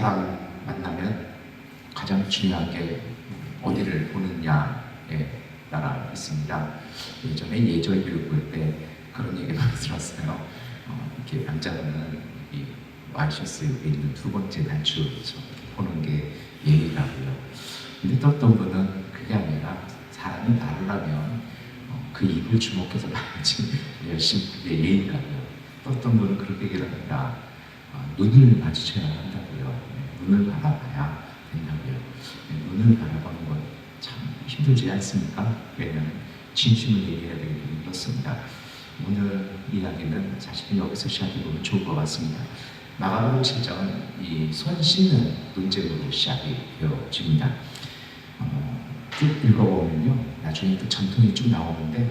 사람을 만나면 가장 중요한 게 어디를 보느냐에 따라 있습니다. 예전에 예절교육 볼 때 그런 얘기 많이 들었어요. 이렇게 남자는 이 와이셔츠 옆에 있는 두 번째 단추에서 보는 게 예의라고요. 근데 또 어떤 분은 그게 아니라 사람이 다르려면 그 입을 주목해서 봐야지 열심히 그게 예의라고요. 또 어떤 분은 그렇게 얘기를 합니다. 눈을 마주쳐야 한다고요. 눈을 바라봐야 된다고요. 눈을 바라보는 건 참 힘들지 않습니까? 왜냐하면 진심을 얘기해야 되기 때문에 그렇습니다. 오늘 이야기는 사실 여기서 시작해보면 좋을 것 같습니다. 마가복음 7장은 이 손 씻는 논쟁으로 시작이 되어집니다. 쭉 읽어보면요, 나중에 또 전통이 쭉 나오는데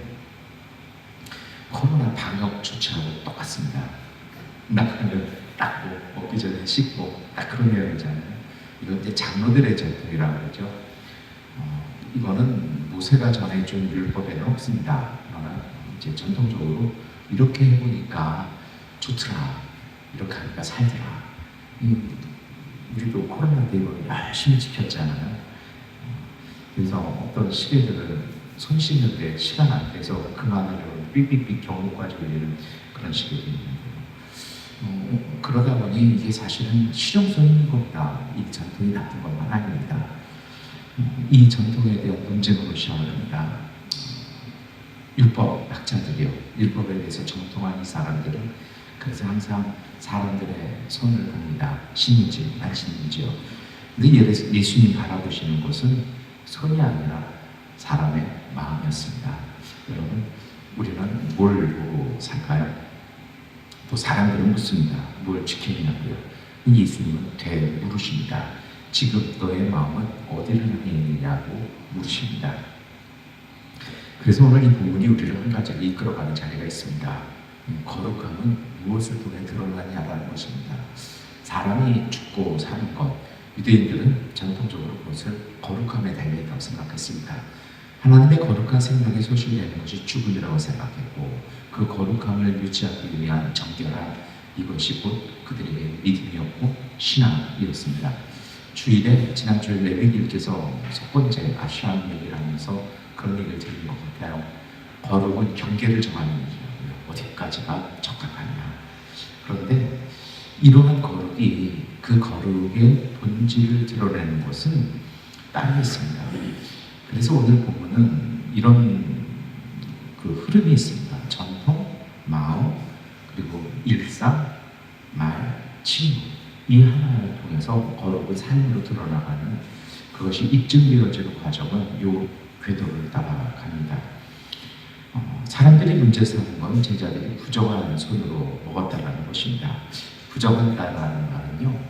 코로나 방역 조치하고 똑같습니다. 나가면 닦고 먹기 전에 씻고 딱 그런 내용이잖아요. 이건 이제 장로들의 전통이라고 그러죠. 이거는 모세가 전해준 율법에는 없습니다. 그러나 이제 전통적으로 이렇게 해보니까 좋더라, 이렇게 하니까 살더라. 우리도 코로나 때 이거 열심히 지켰잖아요. 그래서 어떤 시계들은 손 씻는데 시간 안 돼서 그만하려고 삑삑삑 경고까지 울리는 그런 시계도 있는데요. 그러다 보니 이게 사실은 실용성이 있는 것보다 이 전통이 나쁜 것만 아닙니다. 이 전통에 대한 논쟁으로 시작을 합니다. 율법 학자들이요, 율법에 대해서 정통한 이 사람들은 그래서 항상 사람들의 손을 봅니다. 씻는지 안 씻는지요. 근데 예수님 바라보시는 것은 손이 아니라 사람의 마음이었습니다. 여러분, 우리는 뭘 보고 살까요? 또 사람들은 묻습니다. 뭘 지키냐고요? 예수님은 되물으십니다. 지금 너의 마음은 어디를 향해 있느냐고 물으십니다. 그래서 오늘 이 본문이 우리를 한 가지로 이끌어가는 자리가 있습니다. 거룩함은 무엇을 통해 드러나냐라는 것입니다. 사람이 죽고 사는 것, 유대인들은 전통적으로 그것을 거룩함에 달려있다고 생각했습니다. 하나님의 거룩한 생명이 소실되는 것이 죽음이라고 생각했고, 그 거룩함을 유지하기 위한 정결한 이것이 곧 그들에게 믿음이었고 신앙이었습니다. 주일에 지난주에 레위기께서 첫 번째 아시안 얘기를 하면서 그런 얘기를 드린 것 같아요. 거룩은 경계를 정하는 일이라고요. 어디까지가 적합하냐. 그런데 이러한 거룩이 그 거룩의 본질을 드러내는 것은 따로 있습니다. 그래서 오늘 본문은 이런 그 흐름이 있습니다. 전통, 마음, 그리고 일상, 말, 친구, 이 하나를 통해서 거룩의 삶으로 드러나가는 그것이 입증되어지는 과정은 이 궤도를 따라갑니다. 사람들이 문제 삼는 건 제자들이 부정한 손으로 먹었다라는 것입니다. 부정한다라는 말은요,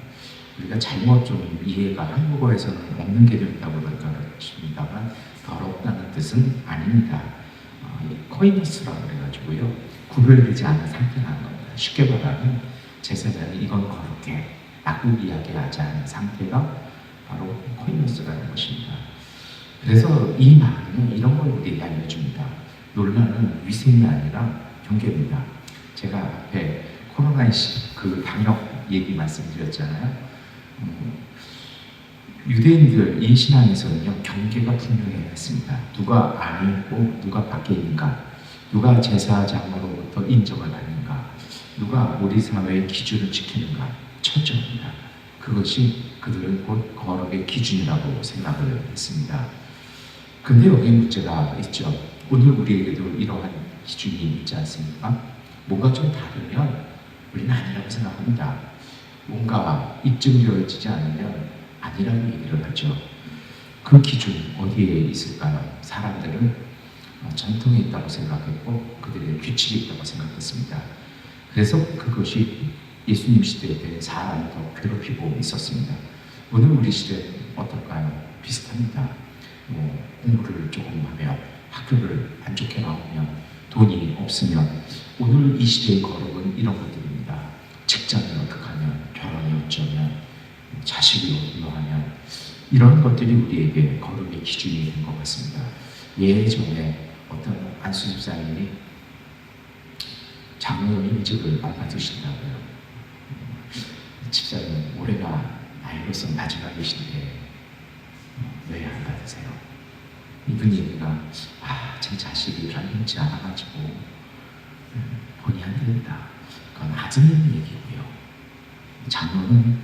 우리가 잘못 좀 이해가 한국어에서는 없는 개념이라고 가르칩니다만 더럽다는 뜻은 아닙니다. 코이니스라고 그래가지고요, 구별되지 않은 상태라는 겁니다. 쉽게 말하면 제사장이 이건 거룩해 라고 이야기하지 않은 상태가 바로 코이니스라는 것입니다. 그래서 이 말은 이런 걸 우리에게 알려줍니다. 논란은 위생이 아니라 경계입니다. 제가 앞에 코로나19 그 방역 얘기 말씀드렸잖아요. 유대인들 이 신앙에서는요, 경계가 분명해야 했습니다. 누가 안에 있고 누가 밖에 있는가, 누가 제사장으로부터 인정을 받는가, 누가 우리 사회의 기준을 지키는가 철저합니다. 그것이 그들은 곧 거룩의 기준이라고 생각을 했습니다. 근데 여기에 문제가 있죠. 오늘 우리에게도 이러한 기준이 있지 않습니까? 뭔가 좀 다르면 우리는 아니라고 생각합니다. 뭔가 입증되어지지 않으면 아니라고 얘기를 하죠. 그 기준 어디에 있을까요? 사람들은 전통에 있다고 생각했고 그들의 규칙이 있다고 생각했습니다. 그래서 그것이 예수님 시대 때 사람을 더 괴롭히고 있었습니다. 오늘 우리 시대는 어떨까요? 비슷합니다. 공부를 조금 하면, 학교를 안 좋게 나오면, 돈이 없으면, 오늘 이 시대의 거룩은 이런 것들입니다. 직장을 어떻게 하면, 결혼이 어쩌면, 자식이 어떠하면, 이런 것들이 우리에게 거룩의 기준이 된 것 같습니다. 예전에 어떤 안수 집사님이 장로님 임직을 안 받으신다고요. 집사님 올해가 이로써 마지막이신데 왜 안 받으세요? 이분 얘기가 제 자식이 변변치 않아가지고 본의 안 된다. 그건 아드님 얘기고요. 장로는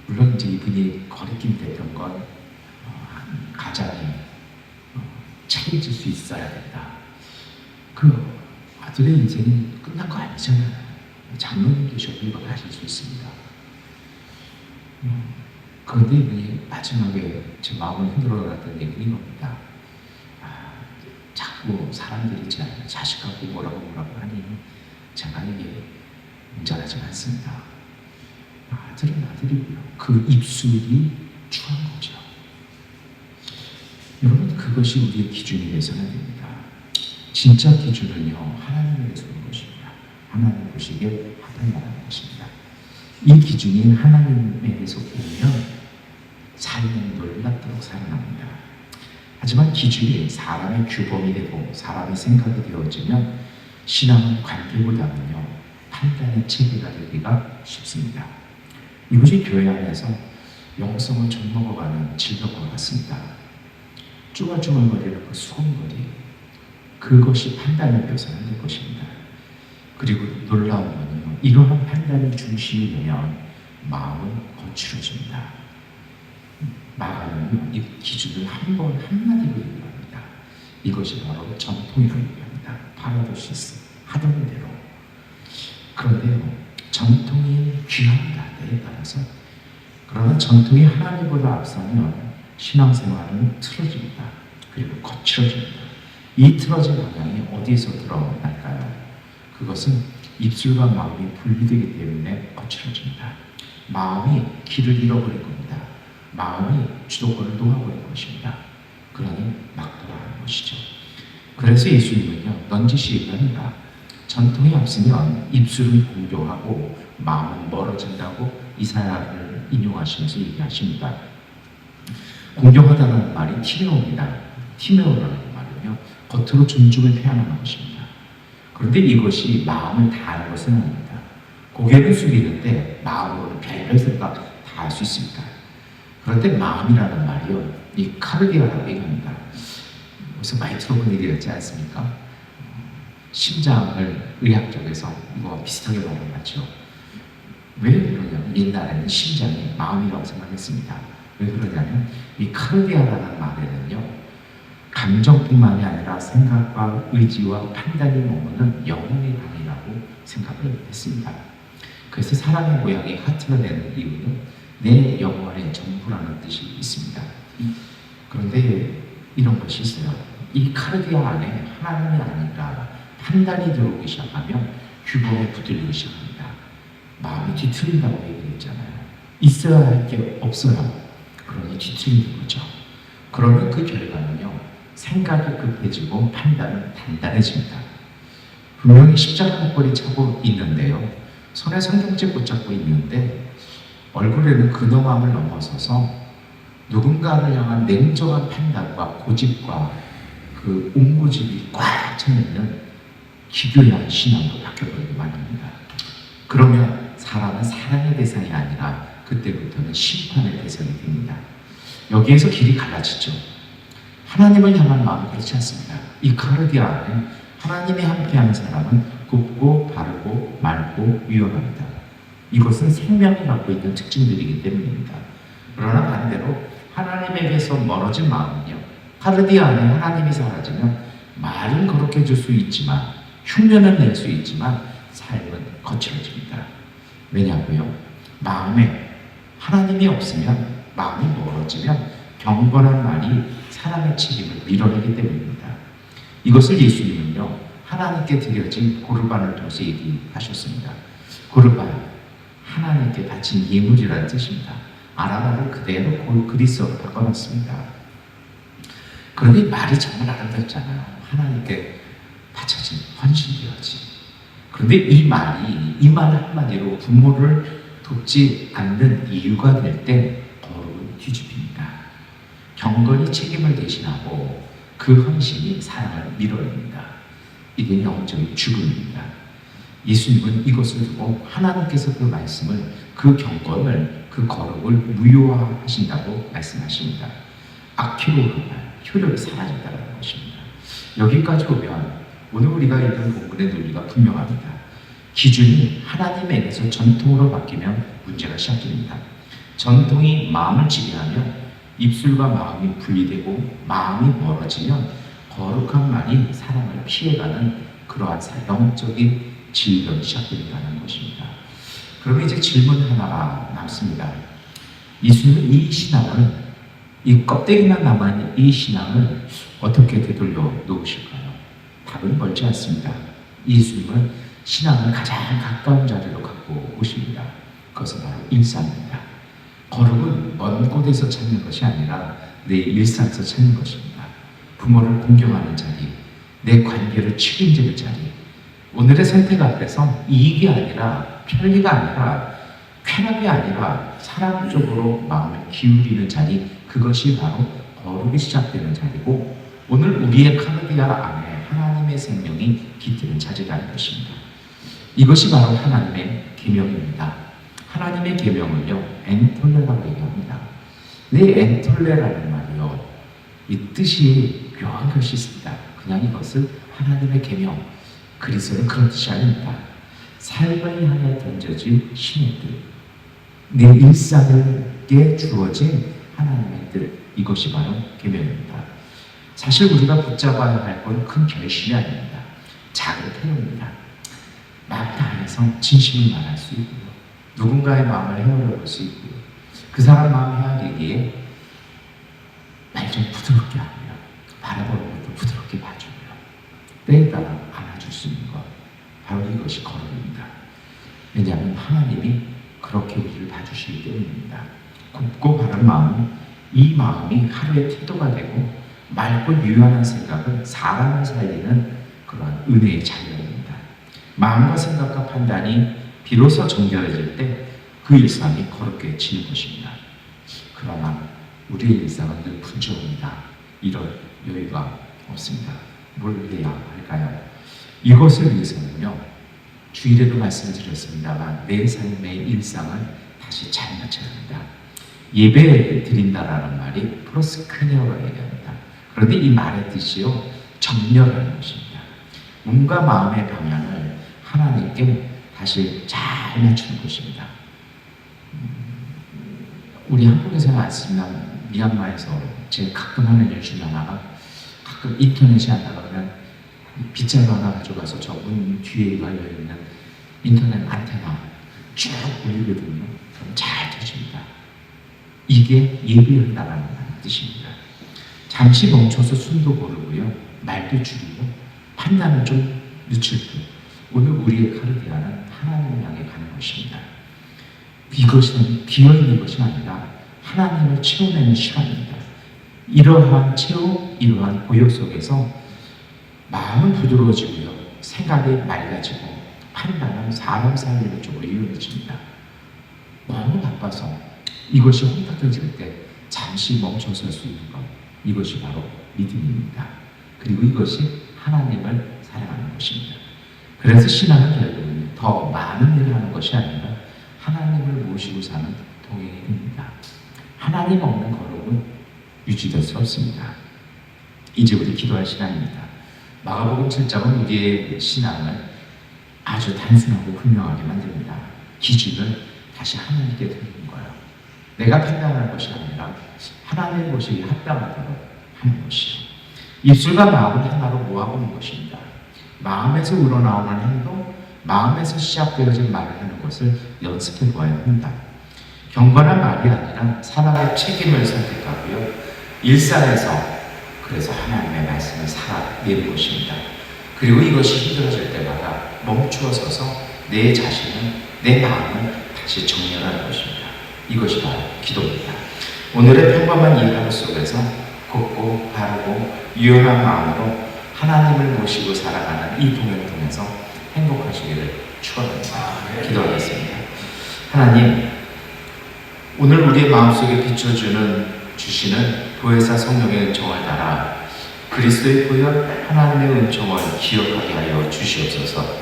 물론 이제 이분이 거리낌 됐던 건 가장이 책임질 수 있어야 된다. 그 아들의 인생이 끝난 거 아니잖아요. 장로님 되셔도 이걸 하실 수 있습니다. 그런데 이분이 마지막에 제 마음을 흔들어놨던 얘기는 이겁니다. 자꾸 사람들이 제 자식하고 뭐라고 하니 제가 이게 운전하지 않습니다. 아들은 아들이고요. 그 입술이 추한 거죠. 여러분, 그것이 우리의 기준이 되어서는 됩니다. 진짜 기준은요, 하나님에게서 오는 것입니다. 하나님 보시기에 합당하다는 것입니다. 이 기준이 하나님에게서 오면 삶은 놀랍도록 살아납니다. 하지만 기준이 사람의 규범이 되고 사람의 생각이 되어지면 신앙은 관계보다는요, 판단의 체계가 되기가 쉽습니다. 이것이 교회 안에서 영성을 좀먹어가는 질병과 같습니다. 쭈글쭈글거리는 그 수근거리, 그것이 판단을 묘사하는 될 것입니다. 그리고 놀라운 건요, 이러한 판단이 중심이 되면 마음은 거칠어집니다. 마음은요, 이 기준을 한마디로 얘기합니다. 이것이 바로 전통이라고 얘기합니다. 파라도시스, 하던 대로. 그런데요, 전통이 귀합니다. 때에 따라서. 그러나 전통이 하나님보다 앞서면 신앙생활은 틀어집니다. 그리고 거칠어집니다. 이 틀어진 방향이 어디에서 드러날까요? 그것은 입술과 마음이 분리되기 때문에 거칠어집니다. 마음이 길을 잃어버릴 겁니다. 마음이 주도권을 놓아버릴 것입니다. 그러니 막돌아가는 것이죠. 그래서 예수님은요, 넌지시 얘기합니다. 전통이 없으면 입술은 공조하고 마음은 멀어진다고 이사야를 인용하시면서 얘기하십니다. 공경하다는 말이 티메오입니다. 티메오라는 말은요, 겉으로 존중을 표현하는 것입니다. 그런데 이것이 마음을 다하는 것은 아닙니다. 고개를 숙이는데 마음으로는 별별 생각 다 할 수 있습니다. 그런데 마음이라는 말이요, 이 카르디아라고 얘기합니다. 무슨 많이 들어본 얘기였지 않습니까? 심장을 의학적에서 이거와 비슷하게 말하죠. 왜 그러냐면 옛날에는 심장이 마음이라고 생각했습니다. 왜 그러냐면 이 카르디아라는 말에는요, 감정뿐만이 아니라 생각과 의지와 판단이 머무는 영혼의 방이라고 생각을 했습니다. 그래서 사람의 모양이 하트가 되는 이유는 내 영혼의 전부라는 뜻이 있습니다. 그런데 이런 것이 있어요. 이 카르디아 안에 하나님이 아니라 판단이 들어오기 시작하면 규범에 붙들리기 시작합니다. 마음이 뒤틀린다고 얘기했잖아요. 있어야 할 게 없어요. 그러니 뒤틀리는 거죠. 그러면 그 결과는요, 생각이 급해지고 판단은 단단해집니다. 분명히 십자가 목걸이 차고 있는데요, 손에 성경책 붙잡고 있는데 얼굴에는 근엄함을 넘어서서 누군가를 향한 냉정한 판단과 고집과 그 옹고집이 꽉 차있는 기교한 신앙으로 바뀌어버리기만 합니다. 그러면 사람은 사랑의 대상이 아니라 그때부터는 심판의 대상이 됩니다. 여기에서 길이 갈라지죠. 하나님을 향한 마음은 그렇지 않습니다. 이 카르디아 안에 하나님이 함께하는 사람은 굽고 바르고 맑고 유연합니다. 이것은 생명이 갖고 있는 특징들이기 때문입니다. 그러나 반대로 하나님에게서 멀어진 마음은요, 카르디아 안에 하나님이 사라지면 말은 거룩해 줄 수 있지만, 흉내는 낼 수 있지만 삶은 거칠어집니다. 왜냐고요? 마음에 하나님이 없으면, 마음이 멀어지면 경건한 말이 사랑의 책임을 밀어내기 때문입니다. 이것을 예수님은요, 하나님께 드려진 고르반을 통해서 얘기하셨습니다. 고르반, 하나님께 바친 예물이라는 뜻입니다. 아람어를 그대로 그리스어로 바꿔놨습니다. 그런데 말이 정말 아름답잖아요. 하나님께 바쳐진 헌신되어지. 그런데 이 말이, 이 말 한마디로 부모를 돕지 않는 이유가 될 때 거룩은 뒤집힙니다. 경건이 책임을 대신하고 그 헌신이 사랑을 밀어냅니다. 이게 영적인 죽음입니다. 예수님은 이것을 두고 하나님께서 그 말씀을, 그 경건을, 그 거룩을 무효화하신다고 말씀하십니다. 악효로 오르면 효력이 사라진다는 것입니다. 여기까지 오면 오늘 우리가 읽은 본문의 논리가 분명합니다. 기준이 하나님에게서 전통으로 바뀌면 문제가 시작됩니다. 전통이 마음을 지배하며 입술과 마음이 분리되고 마음이 멀어지면 거룩한 말이 사랑을 피해가는 그러한 영적인 질병이 시작된다는 것입니다. 그러면 이제 질문 하나가 남습니다. 예수님은 이 신앙을, 이 껍데기만 남아있는 이 신앙을 어떻게 되돌려 놓으실까요? 답은 멀지 않습니다. 예수님은 신앙을 가장 가까운 자리로 갖고 오십니다. 그것은 바로 일상입니다. 거룩은 먼 곳에서 찾는 것이 아니라 내 일상에서 찾는 것입니다. 부모를 공경하는 자리, 내 관계를 책임지는 자리, 오늘의 선택 앞에서 이익이 아니라 편리가 아니라 쾌락이 아니라 사랑 쪽으로 마음을 기울이는 자리, 그것이 바로 거룩이 시작되는 자리고, 오늘 우리의 카르디아 안에 하나님의 생명이 깃드는 자리라는 것입니다. 이것이 바로 하나님의 계명입니다. 하나님의 계명을요, 엔톨레라고 얘기합니다. 이 엔톨레라는 말이요, 이 뜻이 묘한 것이 있습니다. 그냥 이것을 하나님의 계명, 그리스도는 그런 뜻이 아닙니다. 삶을 향해 던져진 신의 뜻, 내 일상에 주어진 하나님의 뜻, 이것이 바로 계명입니다. 사실 우리가 붙잡아야 할 건 큰 결심이 아닙니다. 작은 태도입니다. 마음 다해서 진심을 말할 수 있고요, 누군가의 마음을 헤아려 볼 수 있고요, 그 사람 마음 헤아리기에 말 좀 부드럽게 하고요, 바라보는 것도 부드럽게 봐주고요, 때에 따라 안아줄 수 있는 것, 바로 이것이 거룩입니다. 왜냐하면 하나님이 그렇게 우리를 봐주시기 때문입니다. 굽고 바른 마음은, 이 마음이 하루의 태도가 되고 맑고 유연한 생각은 사람을 살리는 그러한 은혜의 자리가 됩니다. 마음과 생각과 판단이 비로소 정결해질 때 그 일상이 거룩해지는 것입니다. 그러나 우리의 일상은 늘 분주합니다. 이런 여유가 없습니다. 뭘 해야 할까요? 이것을 위해서는요, 주일에도 말씀을 드렸습니다만 내 삶의 일상을 다시 잘 맞춰야 합니다. 예배 드린다라는 말이 프로스크네어라고 얘기합니다. 그런데 이 말의 뜻이요, 정렬하는 것입니다. 몸과 마음의 방향을 하나님께 다시 잘 맞추는 것입니다. 우리 한국에서는 안 쓰지만 미얀마에서 제가 가끔 하는 일 중에 하나가, 가끔 인터넷이 안 나가면 빗자루 하나 가져가서 저 문 뒤에 걸려있는 인터넷 안테나 쭉 올리거든요. 그럼 잘 터집니다. 이게 예배한다라는 뜻입니다. 잠시 멈춰서 숨도 고르고요, 말도 줄이고 판단을 좀 늦출 때, 오늘 우리의 카르디아는 하나님을 향해 가는 것입니다. 이것은 비어있는 것이 아니라 하나님을 채워내는 시간입니다. 이러한 체험, 이러한 고역 속에서 마음은 부드러워지고요, 생각이 맑아지고 판단은 사람 살리는 쪽으로 유연해집니다. 너무 바빠서 이것이 혼탁해질 때 잠시 멈춰설 수 있는 것, 이것이 바로 믿음입니다. 그리고 이것이 하나님을 사랑하는 것입니다. 그래서 신앙은 결국은 더 많은 일을 하는 것이 아니라 하나님을 모시고 사는 동행이 됩니다. 하나님 없는 거룩은 유지될 수 없습니다. 이제 우리 기도할 시간입니다. 마가복음 7장은 우리의 신앙을 아주 단순하고 분명하게 만듭니다. 기준을 다시 하나님께 드리는 거예요. 내가 판단하는 것이 아니라 하나님의 것이 합당하도록 하는 것이요, 입술과 마음을 하나로 모아보는 것입니다. 마음에서 우러나오는 행동, 마음에서 시작되어진 말을 하는 것을 연습해 보아야 합니다. 경건한 말이 아니라 사람의 책임을 선택하고요, 일상에서 그래서 하나님의 말씀을 살아내는 것입니다. 그리고 이것이 힘들어질 때마다 멈추어 서서 내 자신을, 내 마음을 다시 정렬하는 것입니다. 이것이 바로 기도입니다. 오늘의 평범한 이 하루 속에서 곱고 바르고 유연한 마음으로 하나님을 모시고 살아가는 이 동행을 통해서 행복하시기를 축원합니다. 기도하겠습니다. 하나님, 오늘 우리의 마음속에 주시는 보혜사 성령의 은총을 따라 그리스도의 보혈 하나님의 은총을 기억하게 하여 주시옵소서.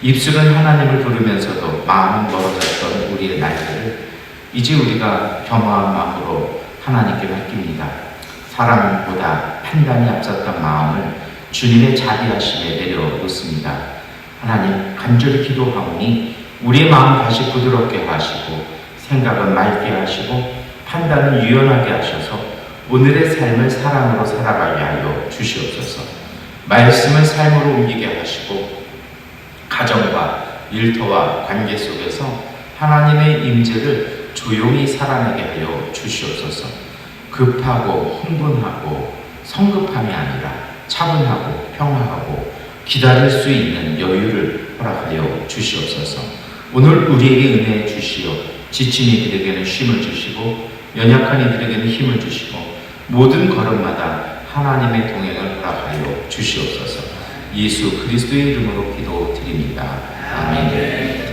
입술은 하나님을 부르면서도 마음은 멀어졌던 우리의 날들을 이제 우리가 겸허한 마음으로 하나님께 맡깁니다. 사랑보다 판단이 앞섰던 마음을 주님의 자비하심에 내려놓습니다. 하나님, 간절히 기도하오니 우리의 마음 다시 부드럽게 하시고 생각은 맑게 하시고 판단은 유연하게 하셔서 오늘의 삶을 사랑으로 살아가게 하여 주시옵소서. 말씀을 삶으로 옮기게 하시고 가정과 일터와 관계 속에서 하나님의 임재를 조용히 살아내게 하여 주시옵소서. 급하고 흥분하고 성급함이 아니라 차분하고 평화하고 기다릴 수 있는 여유를 허락하여 주시옵소서. 오늘 우리에게 은혜 주시어 지친 이들에게는 쉼을 주시고 연약한 이들에게는 힘을 주시고 모든 걸음마다 하나님의 동행을 허락하여 주시옵소서. 예수 그리스도의 이름으로 기도드립니다. 아멘.